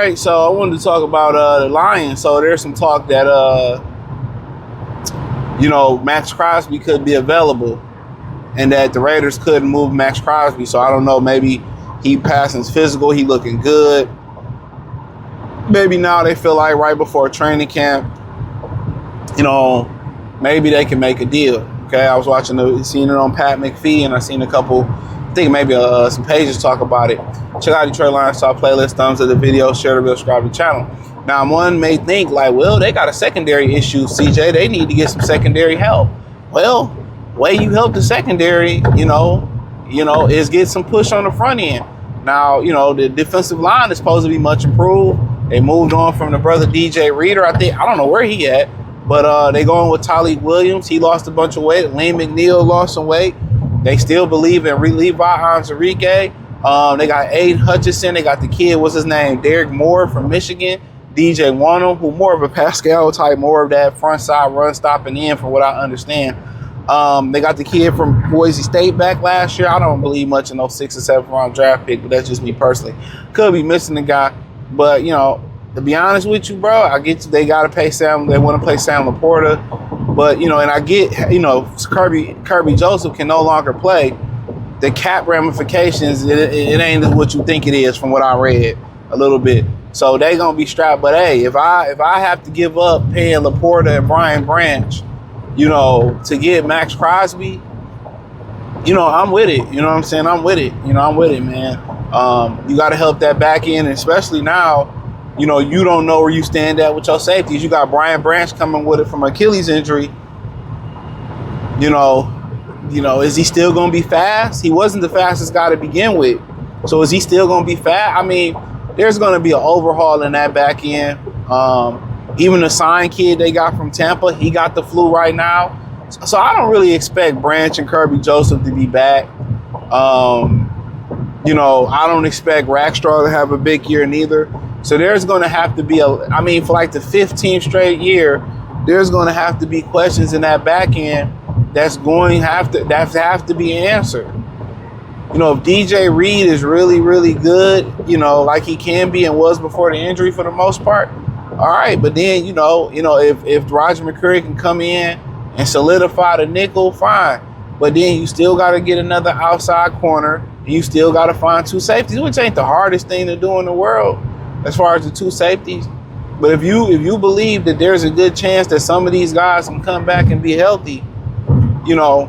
right, so I wanted to talk about the Lions. So there's some talk that Maxx Crosby could be available, and that the Raiders couldn't move Maxx Crosby. So I don't know, maybe he passing his physical, he looking good. Maybe now they feel like right before training camp, maybe they can make a deal. Okay, I was seeing it on Pat McPhee, and I seen a couple, I think maybe some pages talk about it. Check out Detroit Lions Talk playlist, thumbs up the video, share the video, subscribe to the channel. Now, one may think like, well, they got a secondary issue, CJ. They need to get some secondary help. Well, way you help the secondary, is get some push on the front end. Now, the defensive line is supposed to be much improved. They moved on from the brother DJ Reader. I don't know where he at, but they going with Tyleek Williams. He lost a bunch of weight. Lane McNeil lost some weight. They still believe in Levi Onwuzurike. They got Aiden Hutchinson. They got the kid, what's his name? Derek Moore from Michigan. DJ Wonnum, who more of a Pascal type, more of that front side run stopping in from what I understand. They got the kid from Boise State back last year. I don't believe much in those 6th or 7th round draft pick, but that's just me personally. Could be missing the guy. But, to be honest with you, bro, I get you. They got to pay Sam. They want to play Sam Laporta. But, and I get, Kirby Joseph can no longer play. The cap ramifications, it ain't what you think it is from what I read a little bit. So they going to be strapped. But, hey, if I have to give up paying Laporta and Brian Branch, to get Maxx Crosby, I'm with it. You know what I'm saying? I'm with it. I'm with it, man. You got to help that back end, and especially now, you don't know where you stand at with your safeties. You got Brian Branch coming with it from Achilles injury. Is he still going to be fast? He wasn't the fastest guy to begin with. So is he still going to be fast? I mean, there's going to be an overhaul in that back end. Even the signed kid they got from Tampa, he got the flu right now. So I don't really expect Branch and Kirby Joseph to be back. I don't expect Rackstraw to have a big year neither. So there's going to have to be for like the 15th straight year, there's going to have to be questions in that back end that's going to have to be answered. If DJ Reed is really, really good, like he can be and was before the injury for the most part, all right. But then, if Roger McCreary can come in and solidify the nickel, fine. But then you still got to get another outside corner, and you still got to find 2 safeties, which ain't the hardest thing to do in the world as far as the 2 safeties. But if you believe that there's a good chance that some of these guys can come back and be healthy, I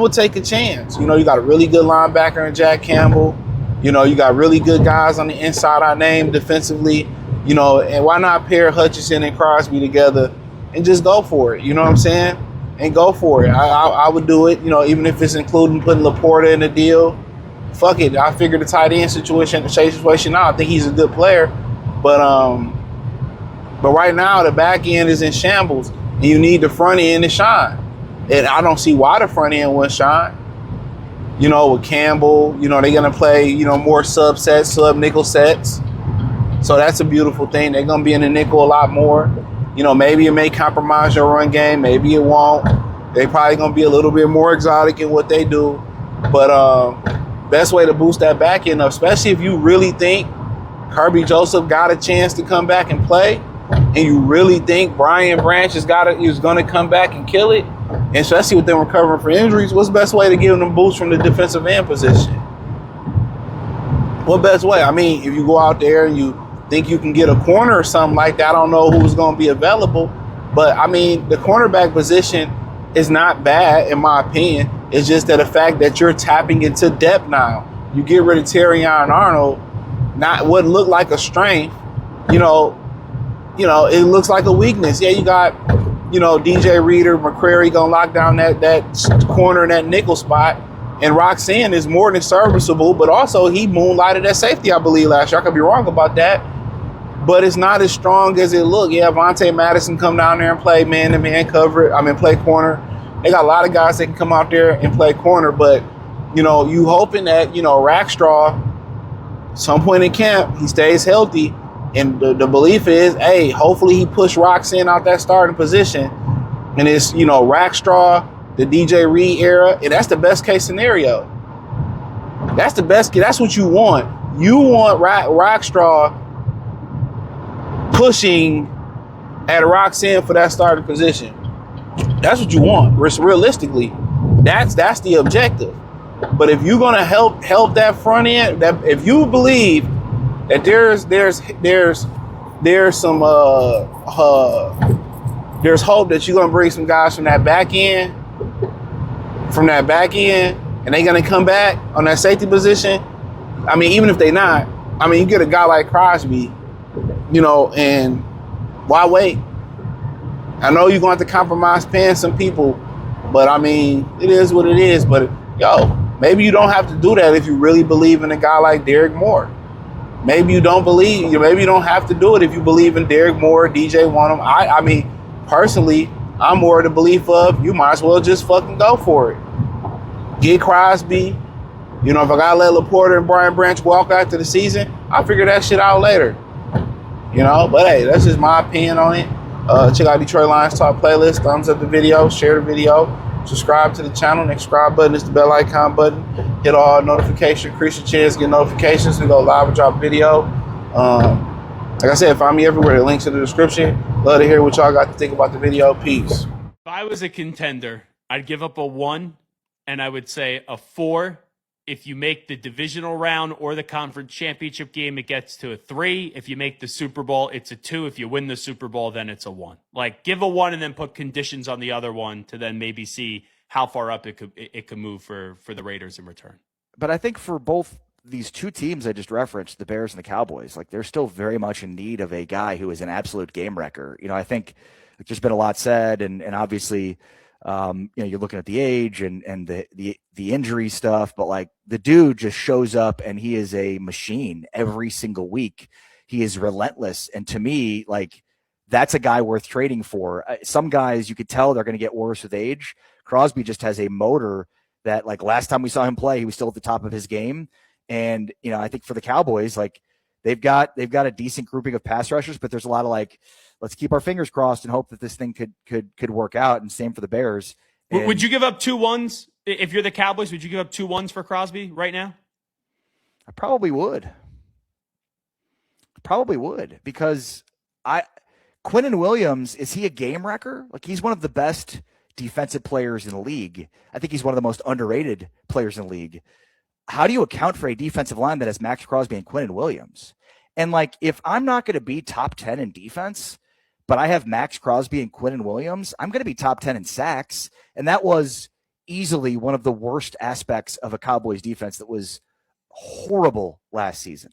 would take a chance. You got a really good linebacker in Jack Campbell. You got really good guys on the inside I named defensively. And why not pair Hutchinson and Crosby together and just go for it? You know what I'm saying? And go for it. I would do it, even if it's including putting Laporta in the deal. Fuck it. I figure the tight end situation out. I think he's a good player. But right now the back end is in shambles. And you need the front end to shine. And I don't see why the front end wouldn't shine. With Campbell, they're going to play, more sub nickel sets. So that's a beautiful thing. They're going to be in the nickel a lot more. Maybe it may compromise your run game. Maybe it won't. They probably going to be a little bit more exotic in what they do. But best way to boost that back end up, especially if you really think Kirby Joseph got a chance to come back and play, and you really think Brian Branch is going to come back and kill it, and especially with them recovering from injuries, what's the best way to give them boost from the defensive end position? What best way? If you go out there and you think you can get a corner or something like that, I don't know who's going to be available, but the cornerback position is not bad in my opinion. It's just that the fact that you're tapping into depth now. You get rid of Terrion Arnold, not what looked like a strength, it looks like a weakness. Yeah, you got, DJ Reader, McCrary gonna lock down that corner in that nickel spot. And Roxanne is more than serviceable, but also he moonlighted at safety, I believe, last year. I could be wrong about that. But it's not as strong as it looked. Yeah, Vontae Madison come down there and play man-to-man play corner. They got a lot of guys that can come out there and play corner, but, you hoping that, Rackstraw, some point in camp, he stays healthy. And the belief is, hey, hopefully he pushed Roxanne out that starting position. And it's, Rackstraw, the DJ Reed era, and that's the best case scenario. That's what you want. You want Rockstraw pushing at Roxanne for that starting position. That's what you want. Realistically, that's the objective. But if you're gonna help that front end, that if you believe that there's some there's hope that you're gonna bring some guys from that back end, and they're gonna come back on that safety position. I mean, even if they not, I mean, you get a guy like Crosby, and why wait? I know you're going to have to compromise paying some people, but I mean, it is what it is. But maybe you don't have to do that if you really believe in a guy like Derek Moore. Maybe you don't have to do it if you believe in Derek Moore, DJ Wonnum. I mean, personally, I'm more of the belief of you might as well just fucking go for it. Get Crosby. If I gotta let Laporta and Brian Branch walk after the season, I'll figure that shit out later. But hey, that's just my opinion on it. Check out Detroit Lions Talk playlist. Thumbs up the video, share the video, subscribe to the channel. Next subscribe button is the bell icon button. Hit all notifications, increase your chance, get notifications. We go live and drop video. Like I said, find me everywhere. The links in the description. Love to hear what y'all got to think about the video. Peace. If I was a contender, I'd give up a 1, and I would say a 4. If you make the divisional round or the conference championship game, it gets to a 3. If you make the Super Bowl, it's a 2. If you win the Super Bowl, then it's a 1. Like, give a 1 and then put conditions on the other one to then maybe see how far up it could move for the Raiders in return. But I think for both these two teams I just referenced, the Bears and the Cowboys, like, they're still very much in need of a guy who is an absolute game wrecker. I think there's been a lot said, and obviously – you're looking at the age and the injury stuff, but like, the dude just shows up and he is a machine every single week. He is relentless. And to me, like, that's a guy worth trading for. Some guys, you could tell they're going to get worse with age. Crosby just has a motor that, like, last time we saw him play, he was still at the top of his game. And, I think for the Cowboys, like, they've got a decent grouping of pass rushers, but there's a lot of, like, let's keep our fingers crossed and hope that this thing could work out. And same for the Bears. And would you give up 2 1s if you're the Cowboys? Would you give up 2 1s for Crosby right now? I probably would. Because Quinnen Williams, is he a game wrecker? Like, he's one of the best defensive players in the league. I think he's one of the most underrated players in the league. How do you account for a defensive line that has Maxx Crosby and Quinnen Williams? And, like, if I'm not going to be top 10 in defense, but I have Maxx Crosby and Quinnen Williams, I'm going to be top 10 in sacks. And that was easily one of the worst aspects of a Cowboys defense that was horrible last season.